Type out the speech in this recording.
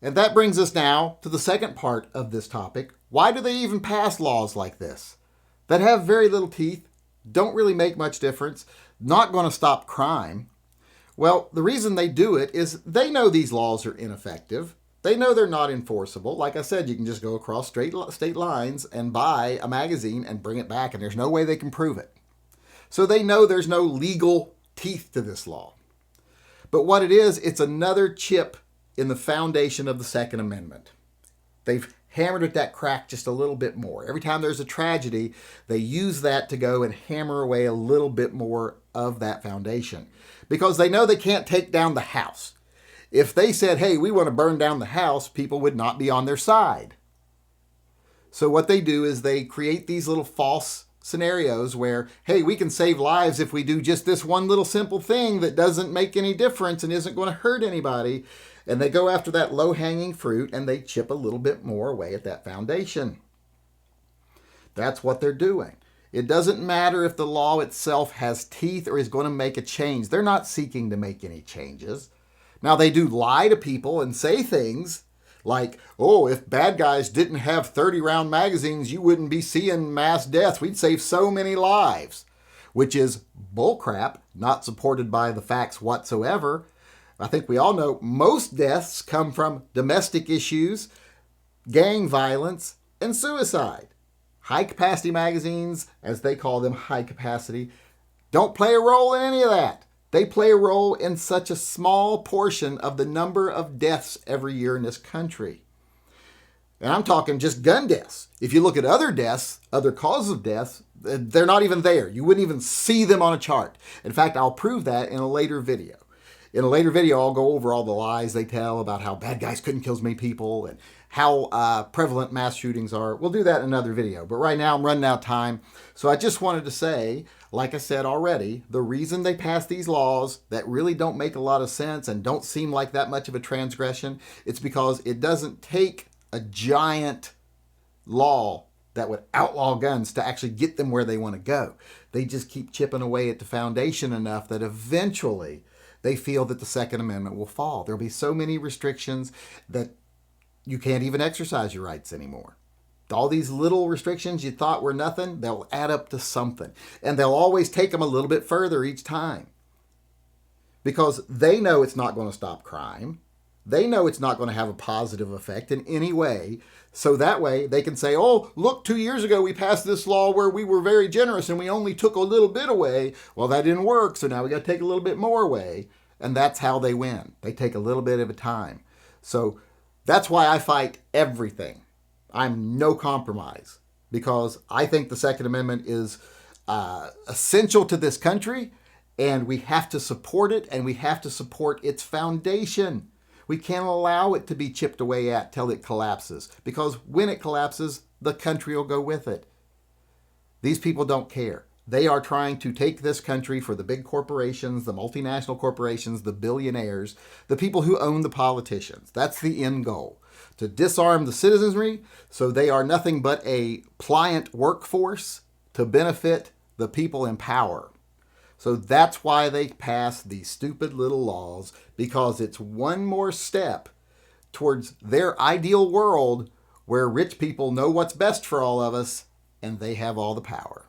And that brings us now to the second part of this topic. Why do they even pass laws like this that have very little teeth, don't really make much difference, not going to stop crime? Well, the reason they do it is they know these laws are ineffective. They know they're not enforceable. Like I said, you can just go across state lines and buy a magazine and bring it back, and there's no way they can prove it. So they know there's no legal teeth to this law. But what it is, it's another chip in the foundation of the Second Amendment. They've hammered at that crack just a little bit more. Every time there's a tragedy, they use that to go and hammer away a little bit more of that foundation. Because they know they can't take down the house. If they said, hey, we want to burn down the house, people would not be on their side. So what they do is they create these little false scenarios where, hey, we can save lives if we do just this one little simple thing that doesn't make any difference and isn't going to hurt anybody. And they go after that low-hanging fruit and they chip a little bit more away at that foundation. That's what they're doing. It doesn't matter if the law itself has teeth or is going to make a change. They're not seeking to make any changes. Now, they do lie to people and say things like, oh, if bad guys didn't have 30-round magazines, you wouldn't be seeing mass deaths. We'd save so many lives, which is bullcrap, not supported by the facts whatsoever. I think we all know most deaths come from domestic issues, gang violence, and suicide. High-capacity magazines, as they call them, high capacity, don't play a role in any of that. They play a role in such a small portion of the number of deaths every year in this country. And I'm talking just gun deaths. If you look at other deaths, other causes of deaths, they're not even there. You wouldn't even see them on a chart. In fact, I'll prove that in a later video. In a later video, I'll go over all the lies they tell about how bad guys couldn't kill as many people and how prevalent mass shootings are. We'll do that in another video. But right now, I'm running out of time. So I just wanted to say, like I said already, the reason they pass these laws that really don't make a lot of sense and don't seem like that much of a transgression, it's because it doesn't take a giant law that would outlaw guns to actually get them where they want to go. They just keep chipping away at the foundation enough that eventually they feel that the Second Amendment will fall. There'll be so many restrictions that you can't even exercise your rights anymore. All these little restrictions you thought were nothing, they'll add up to something. And they'll always take them a little bit further each time. Because they know it's not going to stop crime. They know it's not going to have a positive effect in any way. So that way they can say, oh, look, 2 years ago we passed this law where we were very generous and we only took a little bit away. Well, that didn't work, so now we got to take a little bit more away. And that's how they win. They take a little bit at a time. So that's why I fight everything. I'm no compromise because I think the Second Amendment is essential to this country and we have to support it and we have to support its foundation. We can't allow it to be chipped away at till it collapses because when it collapses, the country will go with it. These people don't care. They are trying to take this country for the big corporations, the multinational corporations, the billionaires, the people who own the politicians. That's the end goal. To disarm the citizenry so they are nothing but a pliant workforce to benefit the people in power. So that's why they pass these stupid little laws, because it's one more step towards their ideal world where rich people know what's best for all of us and they have all the power.